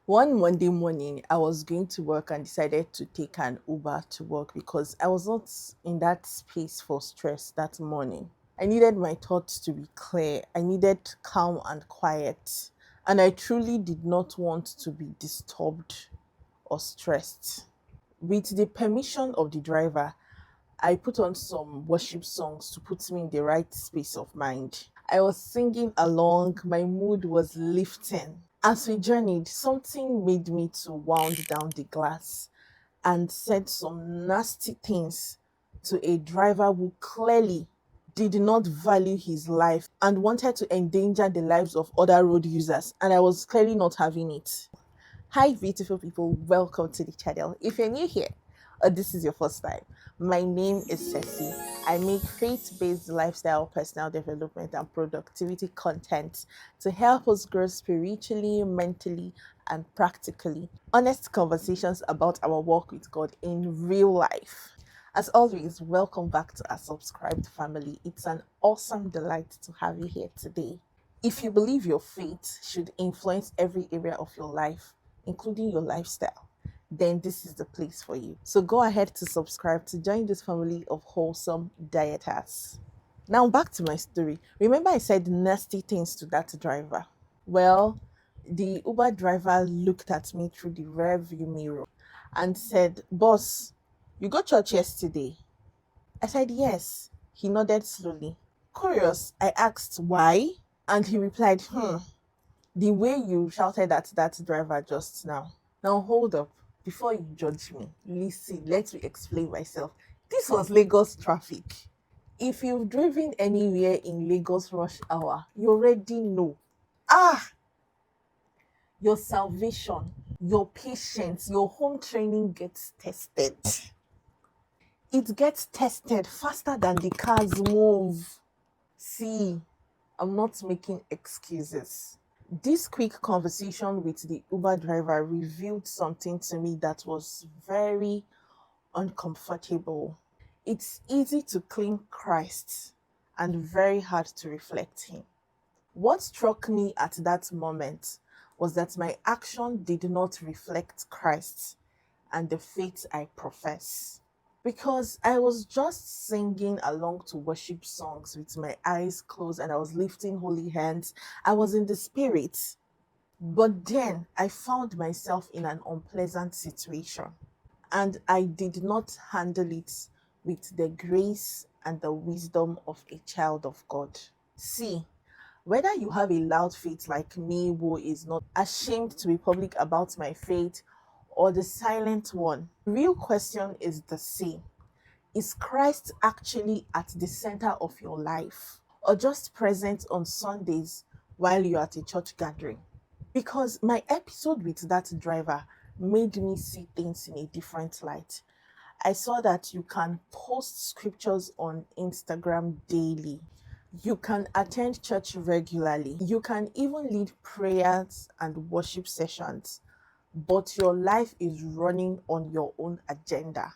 One Monday morning, I was going to work and decided to take an Uber to work because I was not in that space for stress that morning. I needed my thoughts to be clear. I needed calm and quiet. And I truly did not want to be disturbed or stressed. With the permission of the driver, I put on some worship songs to put me in the right space of mind. I was singing along, my mood was lifting. As we journeyed, something made me to wound down the glass and said some nasty things to a driver who clearly did not value his life and wanted to endanger the lives of other road users, and I was clearly not having it. Hi, beautiful people. Welcome to the channel. If you're new here or this is your first time, my name is Ceci. I make faith based lifestyle, personal development, and productivity content to help us grow spiritually, mentally, and practically. Honest conversations about our walk with God in real life. As always, welcome back to our subscribed family. It's an awesome delight to have you here today. If you believe your faith should influence every area of your life, including your lifestyle, then this is the place for you. So go ahead to subscribe to join this family of wholesome dieters. Now back to my story. Remember I said nasty things to that driver? Well, the Uber driver looked at me through the rear view mirror and said, "Boss, you got church yesterday?" I said, "Yes." He nodded slowly. Curious, I asked why, and he replied, the way you shouted at that driver just now. Now hold up. Before you judge me, listen, let me explain myself. This was Lagos traffic. If you've driven anywhere in Lagos rush hour, you already know. Ah, your salvation, your patience, your home training gets tested. It gets tested faster than the cars move. See, I'm not making excuses. This quick conversation with the Uber driver revealed something to me that was very uncomfortable. It's easy to claim Christ and very hard to reflect Him. What struck me at that moment was that my action did not reflect Christ and the faith I profess. Because I was just singing along to worship songs with my eyes closed and I was lifting holy hands. I was in the spirit. But then I found myself in an unpleasant situation and I did not handle it with the grace and the wisdom of a child of God. See, whether you have a loud faith like me who is not ashamed to be public about my faith or the silent one, the real question is the same. Is Christ actually at the center of your life or just present on Sundays while you're at a church gathering? Because my episode with that driver made me see things in a different light. I saw that you can post scriptures on Instagram daily. You can attend church regularly. You can even lead prayers and worship sessions, but your life is running on your own agenda.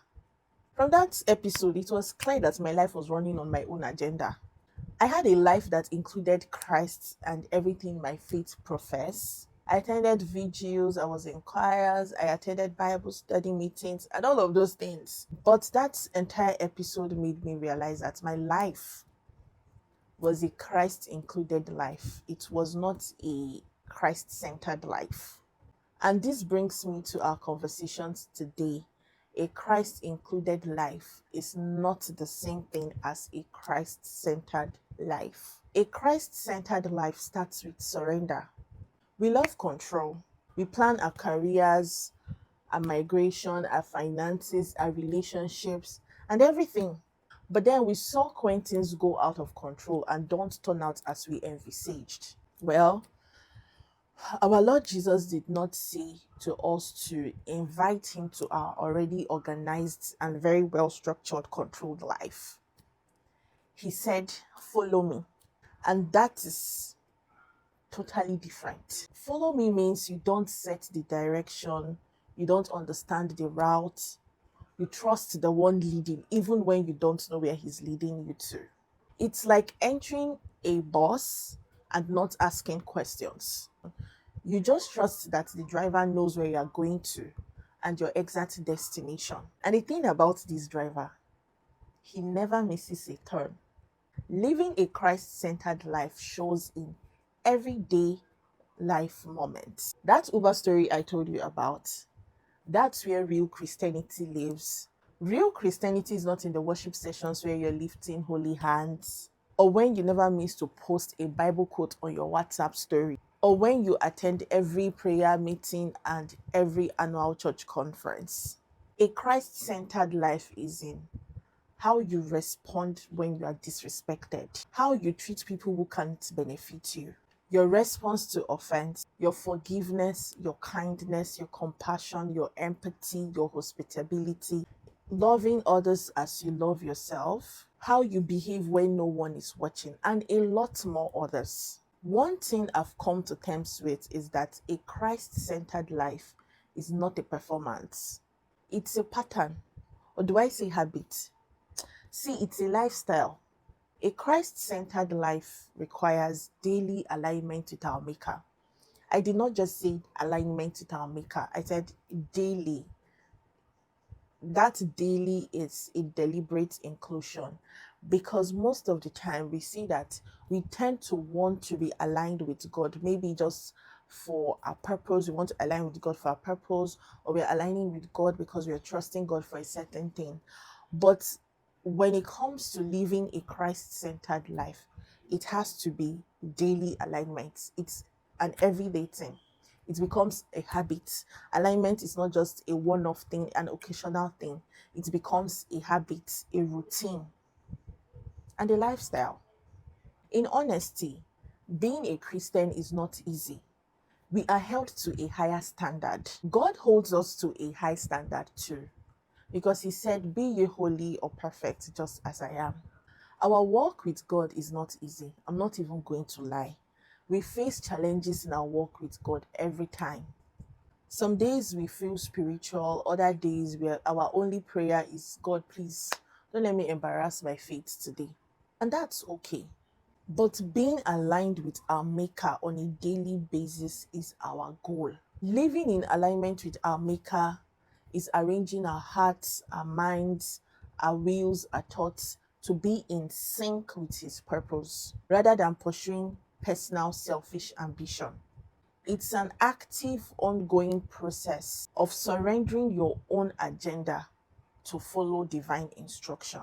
From that episode, it was clear that my life was running on my own agenda. I had a life that included Christ and everything my faith profess. I attended vigils, I was in choirs, I attended Bible study meetings, and all of those things. But that entire episode made me realize that my life was a Christ included life. It was not a Christ centered life. And this brings me to our conversations today. A Christ included life is not the same thing as a Christ centered life. A Christ centered life starts with surrender. We love control. We plan our careers, our migration, our finances, our relationships, and everything. But then we saw when things go out of control and don't turn out as we envisaged. Well, our Lord Jesus did not say to us to invite Him to our already organized and very well structured, controlled life. He said, "Follow me." And that is totally different. Follow me means you don't set the direction, you don't understand the route, you trust the one leading, even when you don't know where He's leading you to. It's like entering a bus and not asking questions. You just trust that the driver knows where you are going to and your exact destination. And the thing about this driver, he never misses a turn. Living a Christ centered life shows in everyday life moments. That Uber story I told you about, that's where real Christianity lives. Real Christianity is not in the worship sessions where you're lifting holy hands, or when you never miss to post a Bible quote on your WhatsApp story, or when you attend every prayer meeting and every annual church conference. A Christ centered life is in how you respond when you are disrespected, how you treat people who can't benefit you, your response to offense, your forgiveness, your kindness, your compassion, your empathy, your hospitality, loving others as you love yourself, how you behave when no one is watching, and a lot more others. One thing I've come to terms with is that a Christ centered life is not a performance, it's a pattern. Or do I say habit? See, it's a lifestyle. A Christ centered life requires daily alignment with our Maker. I did not just say alignment with our Maker, I said daily. That daily is a deliberate inclusion, because most of the time we see that we tend to want to be aligned with God, maybe just for our purpose. We want to align with God for our purpose, or we're aligning with God because we're trusting God for a certain thing. But when it comes to living a Christ centered life, it has to be daily alignment. It's an everyday thing. It becomes a habit. Alignment is not just a one off thing, an occasional thing. It becomes a habit, a routine, and a lifestyle. In honesty, being a Christian is not easy. We are held to a higher standard. God holds us to a high standard too, because He said, "Be ye holy or perfect, just as I am." Our walk with God is not easy. I'm not even going to lie. We face challenges in our walk with God every time. Some days we feel spiritual, other days where our only prayer is, "God, please don't let me embarrass my faith today." And that's okay. But being aligned with our Maker on a daily basis is our goal. Living in alignment with our Maker is arranging our hearts, our minds, our wills, our thoughts to be in sync with His purpose rather than pursuing personal selfish ambition. It's an active, ongoing process of surrendering your own agenda to follow divine instruction,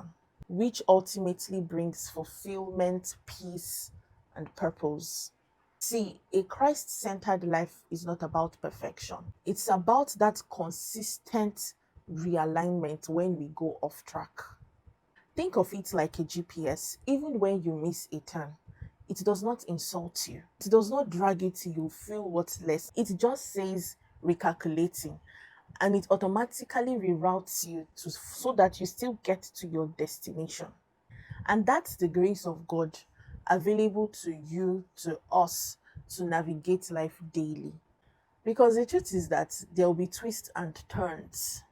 which ultimately brings fulfillment, peace, and purpose. See, a Christ centered life is not about perfection, it's about that consistent realignment when we go off track. Think of it like a GPS. Even when you miss a turn, it does not insult you. It does not drag you till you feel worthless. It just says recalculating, and it automatically reroutes you to so that you still get to your destination. And that's the grace of God available to you, to us, to navigate life daily. Because the truth is that there will be twists and turns.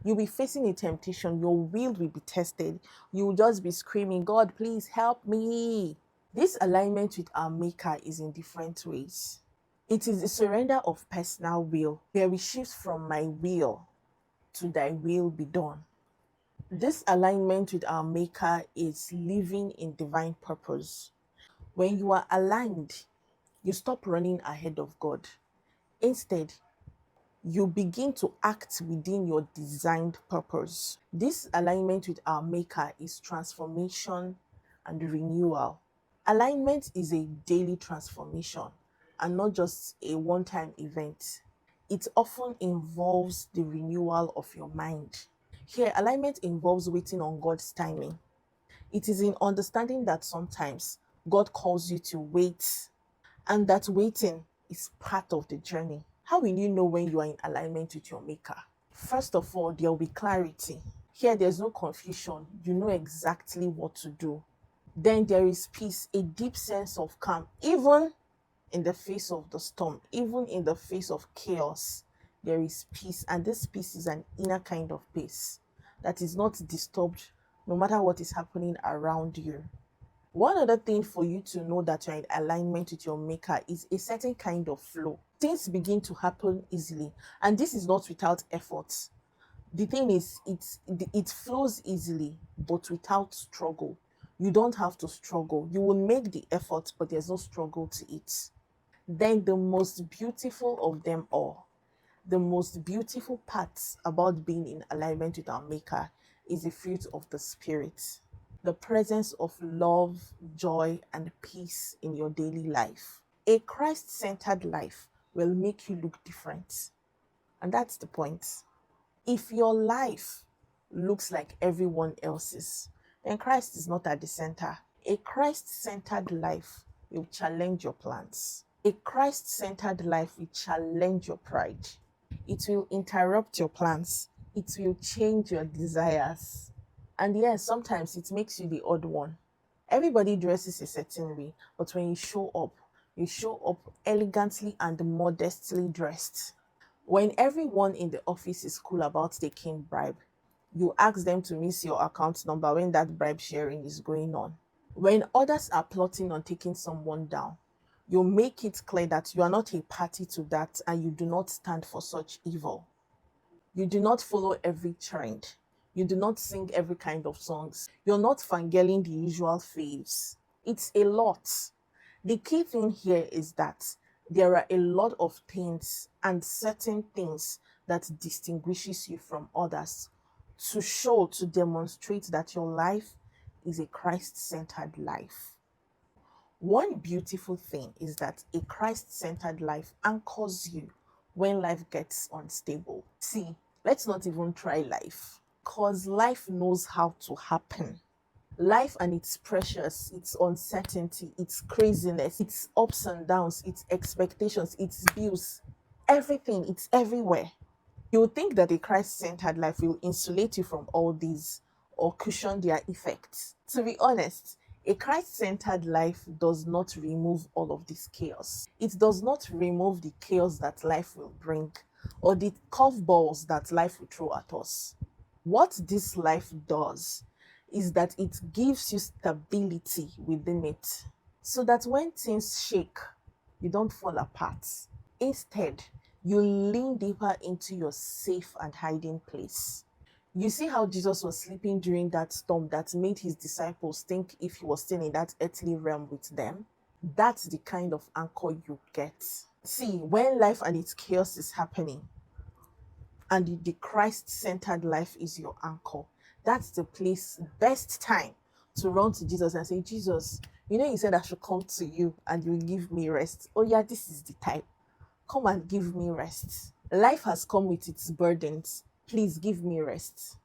You'll be facing a temptation, your will be tested. You will just be screaming, "God, please help me." This alignment with our Maker is in different ways. It is the surrender of personal will, where we shift from my will to thy will be done. This alignment with our Maker is living in divine purpose. When you are aligned, you stop running ahead of God. Instead, you begin to act within your designed purpose. This alignment with our Maker is transformation and renewal. Alignment is a daily transformation and not just a one time event. It often involves the renewal of your mind. Here, alignment involves waiting on God's timing. It is in understanding that sometimes God calls you to wait, and that waiting is part of the journey. How will you know when you are in alignment with your Maker? First of all, there will be clarity. Here, there's no confusion. You know exactly what to do. Then there is peace, a deep sense of calm, even in the face of the storm, even in the face of chaos. There is peace, and this peace is an inner kind of peace that is not disturbed no matter what is happening around you. One other thing for you to know that you're in alignment with your maker is a certain kind of flow. Things begin to happen easily, and this is not without effort. The thing is, it flows easily, but without struggle. You don't have to struggle. You will make the effort, but there's no struggle to it. Then the most beautiful of them all, the most beautiful parts about being in alignment with our maker is the fruit of the spirit. The presence of love, joy, and peace in your daily life. A Christ centered life will make you look different. And that's the point. If your life looks like everyone else's, then Christ is not at the center. A Christ centered life will challenge your plans. A Christ centered life will challenge your pride. It will interrupt your plans. It will change your desires. And yes, sometimes it makes you the odd one. Everybody dresses a certain way, but when you show up elegantly and modestly dressed. When everyone in the office is cool about taking bribe, you ask them to miss your account number when that bribe sharing is going on. When others are plotting on taking someone down, you make it clear that you are not a party to that and you do not stand for such evil. You do not follow every trend. You do not sing every kind of songs. You're not fangirling the usual faves. It's a lot. The key thing here is that there are a lot of things and certain things that distinguishes you from others to show, to demonstrate that your life is a Christ-centered life. One beautiful thing is that a Christ-centered life anchors you when life gets unstable. See, let's not even try life, because life knows how to happen. Life and its pressures, its uncertainty, its craziness, its ups and downs, its expectations, its bills, everything, it's everywhere. You would think that a Christ centered life will insulate you from all these or cushion their effects. To be honest, a Christ centered life does not remove all of this chaos. It does not remove the chaos that life will bring or the curveballs that life will throw at us. What this life does is that it gives you stability within it so that when things shake, you don't fall apart. Instead, you lean deeper into your safe and hiding place. You see how Jesus was sleeping during that storm that made his disciples think if he was still in that earthly realm with them? That's the kind of anchor you get. See, when life and its chaos is happening, and the Christ centered life is your anchor, that's the place, best time to run to Jesus and say, Jesus, you know, you said I should come to you and you give me rest. Oh, yeah, this is the time. Come and give me rest. Life has come with its burdens. Please give me rest.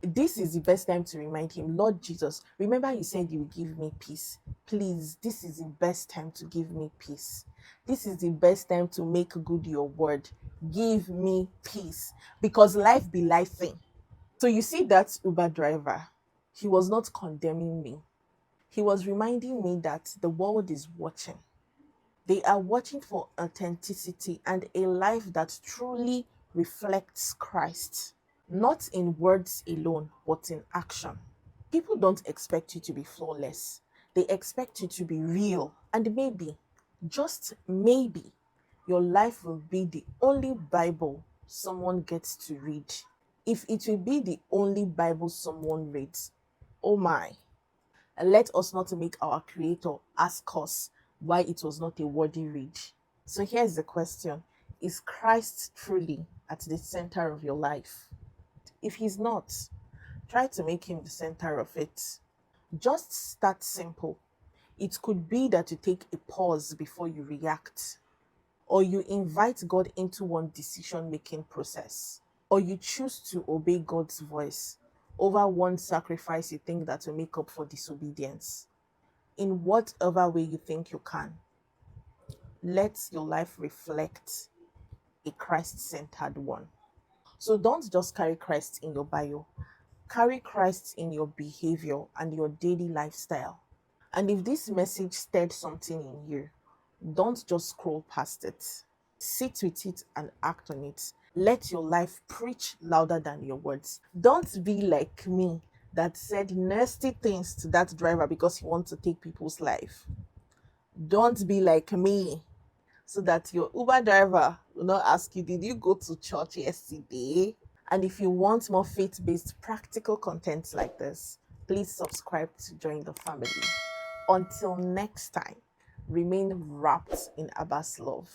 This is the best time to remind him, Lord Jesus, remember you said you would give me peace. Please, this is the best time to give me peace. This is the best time to make good your word. Give me peace. Because life be lifing. So you see that Uber driver, he was not condemning me. He was reminding me that the world is watching. They are watching for authenticity and a life that truly reflects Christ, not in words alone, but in action. People don't expect you to be flawless. They expect you to be real. And maybe, just maybe, your life will be the only Bible someone gets to read. If it will be the only Bible someone reads, oh my, let us not make our Creator ask us why it was not a worthy read. So here's the question: is Christ truly at the center of your life? If he's not, try to make him the center of it. Just start simple. It could be that you take a pause before you react, or you invite God into one decision making process, or you choose to obey God's voice over one sacrifice you think that will make up for disobedience. In whatever way you think you can, let your life reflect a Christ centered one. So don't just carry Christ in your bio, carry Christ in your behavior and your daily lifestyle. And if this message stirred something in you, don't just scroll past it. Sit with it and act on it. Let your life preach louder than your words. Don't be like me that said nasty things to that driver because he wants to take people's life. Don't be like me, so that your Uber driver will not ask you, did you go to church yesterday? And if you want more faith-based practical content like this, please subscribe to join the family. Until next time, remain wrapped in Abba's love.